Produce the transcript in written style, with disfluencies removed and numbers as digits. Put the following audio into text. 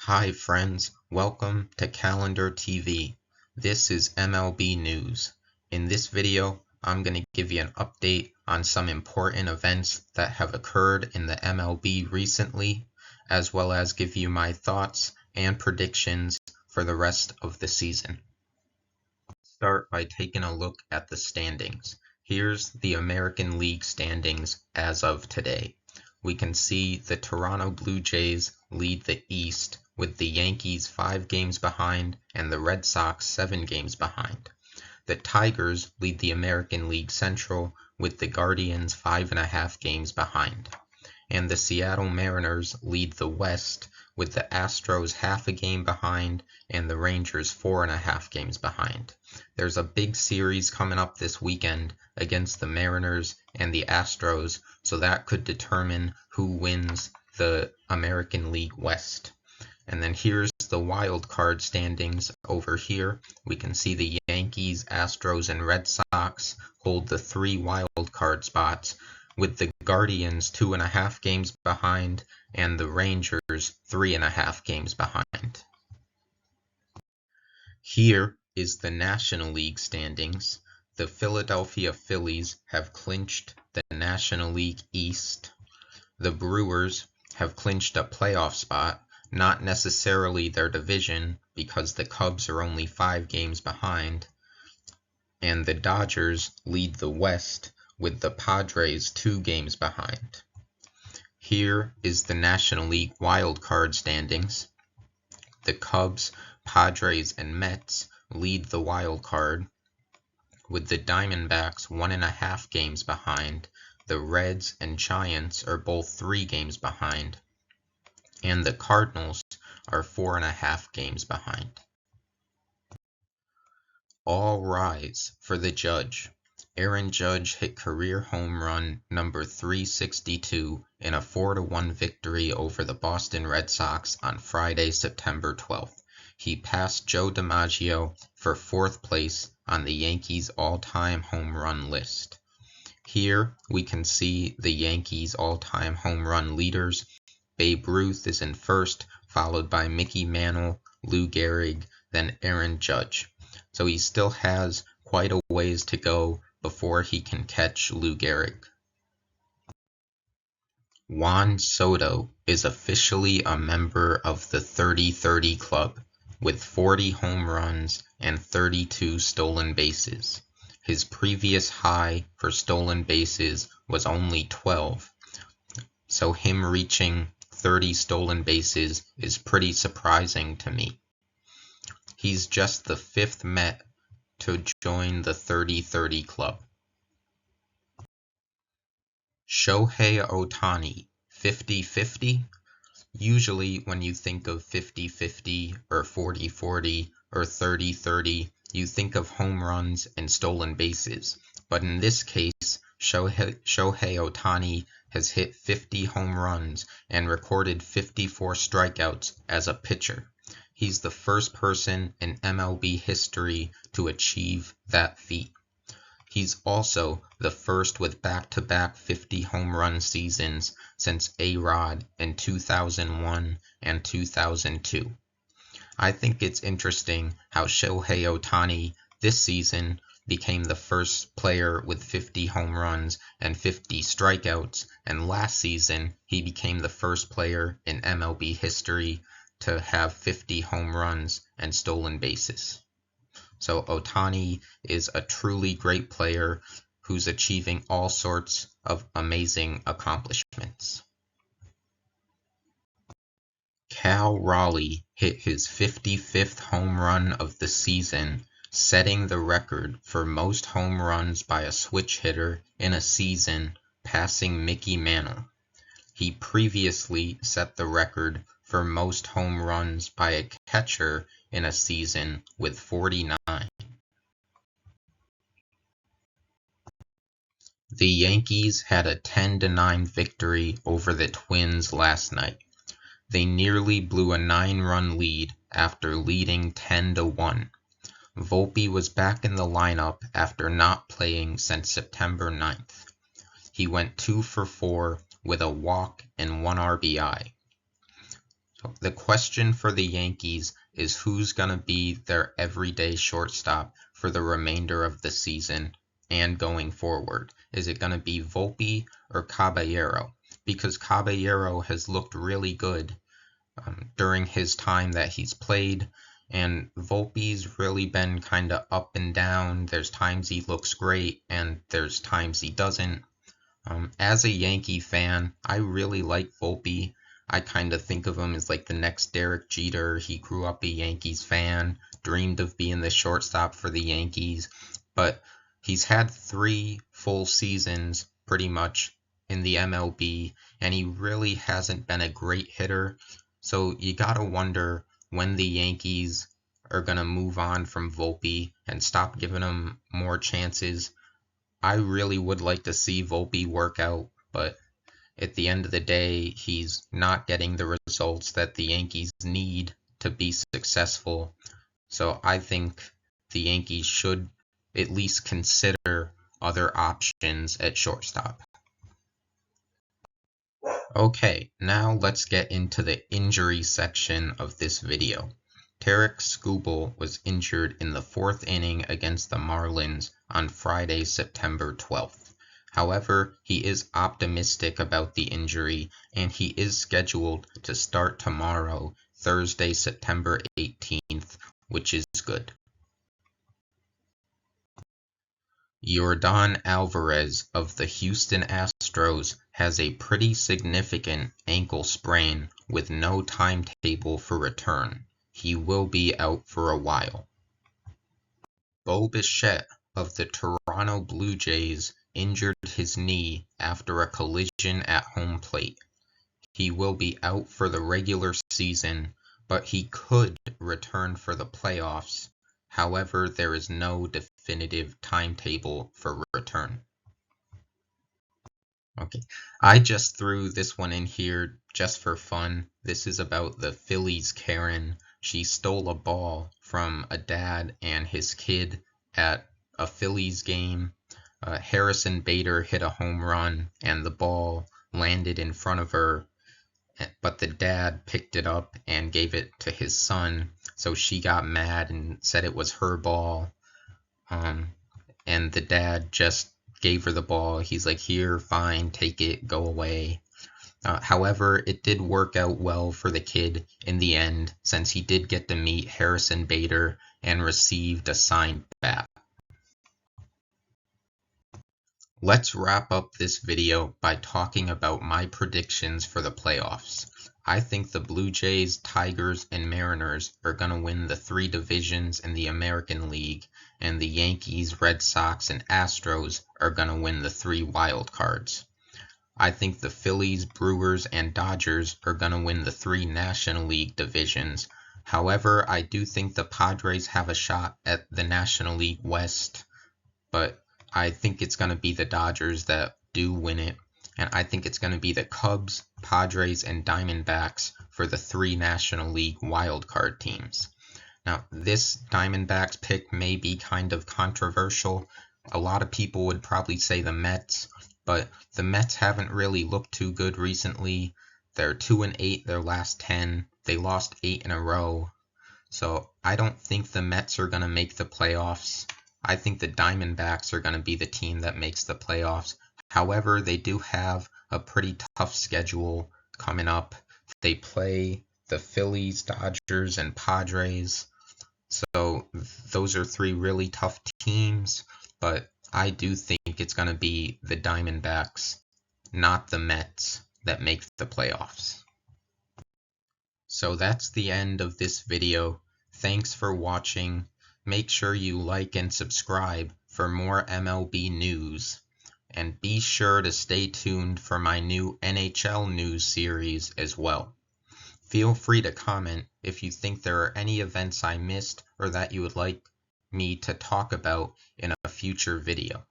Hi friends, welcome to Calendar TV. This is MLB News. In this video, I'm going to give you an update on some important events that have occurred in the MLB recently, as well as give you my thoughts and predictions for the rest of the season. Start by taking a look at the standings. Here's the American League standings as of today. We can see the Toronto Blue Jays lead the East with the Yankees 5 games behind and the Red Sox 7 games behind. The Tigers lead the American League Central with the Guardians 5.5 games behind. And the Seattle Mariners lead the West with the Astros half a game behind and the Rangers 4.5 games behind. There's a big series coming up this weekend against the Mariners and the Astros, so that could determine who wins the American League West. And then here's the wild card standings over here. We can see the Yankees, Astros, and Red Sox hold the 3 wild card spots, with the Guardians 2.5 games behind and the Rangers 3.5 games behind. Here is the National League standings. The Philadelphia Phillies have clinched the National League East. The Brewers have clinched a playoff spot, not necessarily their division because the Cubs are only 5 games behind. And the Dodgers lead the West with the Padres 2 games behind. Here is the National League wild card standings. The Cubs, Padres, and Mets lead the wild card, with the Diamondbacks 1.5 games behind. The Reds and Giants are both 3 games behind, and the Cardinals are 4.5 games behind. All rise for the Judge. Aaron Judge hit career home run number 362 in a 4-1 victory over the Boston Red Sox on Friday, September 12th. He passed Joe DiMaggio for 4th place on the Yankees' all-time home run list. Here we can see the Yankees' all-time home run leaders. Babe Ruth is in first, followed by Mickey Mantle, Lou Gehrig, then Aaron Judge. So he still has quite a ways to go before he can catch Lou Gehrig. Juan Soto is officially a member of the 30-30 club with 40 home runs and 32 stolen bases. His previous high for stolen bases was only 12, so him reaching 30 stolen bases is pretty surprising to me. He's just the 5th Met to join the 30-30 club. Shohei Ohtani, 50-50? Usually when you think of 50-50 or 40-40 or 30-30, you think of home runs and stolen bases. But in this case, Shohei Ohtani has hit 50 home runs and recorded 54 strikeouts as a pitcher. He's the first person in MLB history to achieve that feat. He's also the first with back-to-back 50 home run seasons since A-Rod in 2001 and 2002. I think it's interesting how Shohei Ohtani this season became the first player with 50 home runs and 50 strikeouts, and last season he became the first player in MLB history to have 50 home runs and stolen bases. So Ohtani is a truly great player who's achieving all sorts of amazing accomplishments. Cal Raleigh hit his 55th home run of the season, setting the record for most home runs by a switch hitter in a season, passing Mickey Mantle. He previously set the record for most home runs by a catcher in a season with 49. The Yankees had a 10-9 victory over the Twins last night. They nearly blew a 9-run lead after leading 10-1. Volpe was back in the lineup after not playing since September 9th. He went 2 for 4 with a walk and 1 RBI. So the question for the Yankees is who's going to be their everyday shortstop for the remainder of the season and going forward. Is it going to be Volpe or Caballero? Because Caballero has looked really good during his time that he's played, and Volpe's really been kind of up and down. There's times he looks great, and there's times he doesn't. As a Yankee fan, I really like Volpe. I kind of think of him as like the next Derek Jeter. He grew up a Yankees fan, dreamed of being the shortstop for the Yankees, but he's had 3 full seasons pretty much in the MLB, and he really hasn't been a great hitter. So you gotta wonder when the Yankees are gonna move on from Volpe and stop giving him more chances. I really would like to see Volpe work out, but at the end of the day, he's not getting the results that the Yankees need to be successful. So I think the Yankees should at least consider other options at shortstop. Okay, now let's get into the injury section of this video. Tarik Skubal was injured in the 4th inning against the Marlins on Friday, September 12th. However, he is optimistic about the injury, and he is scheduled to start tomorrow, Thursday, September 18th, which is good. Yordan Alvarez of the Houston Astros has a pretty significant ankle sprain with no timetable for return. He will be out for a while. Bo Bichette of the Toronto Blue Jays injured his knee after a collision at home plate. He will be out for the regular season, but he could return for the playoffs. However, there is no definitive timetable for return. Okay, I just threw this one in here just for fun. This is about the Phillies Karen. She stole a ball from a dad and his kid at a Phillies game. Harrison Bader hit a home run and the ball landed in front of her, but the dad picked it up and gave it to his son. So she got mad and said it was her ball. And the dad just gave her the ball. He's like, here, fine, take it, go away. However, it did work out well for the kid in the end, since he did get to meet Harrison Bader and received a signed bat. Let's wrap up this video by talking about my predictions for the playoffs. I think the Blue Jays, Tigers, and Mariners are going to win the 3 divisions in the American League, and the Yankees, Red Sox, and Astros are going to win the 3 wild cards. I think the Phillies, Brewers, and Dodgers are going to win the 3 National League divisions. However, I do think the Padres have a shot at the National League West, but I think it's going to be the Dodgers that do win it. And I think it's going to be the Cubs, Padres, and Diamondbacks for the 3 National League wildcard teams. Now, this Diamondbacks pick may be kind of controversial. A lot of people would probably say the Mets, but the Mets haven't really looked too good recently. They're 2-8 their last 10. They lost 8 in a row. So I don't think the Mets are going to make the playoffs. I think the Diamondbacks are going to be the team that makes the playoffs. However, they do have a pretty tough schedule coming up. They play the Phillies, Dodgers, and Padres. So those are 3 really tough teams, but I do think it's going to be the Diamondbacks, not the Mets, that make the playoffs. So that's the end of this video. Thanks for watching. Make sure you like and subscribe for more MLB news. And be sure to stay tuned for my new NHL News Series as well. Feel free to comment if you think there are any events I missed or that you would like me to talk about in a future video.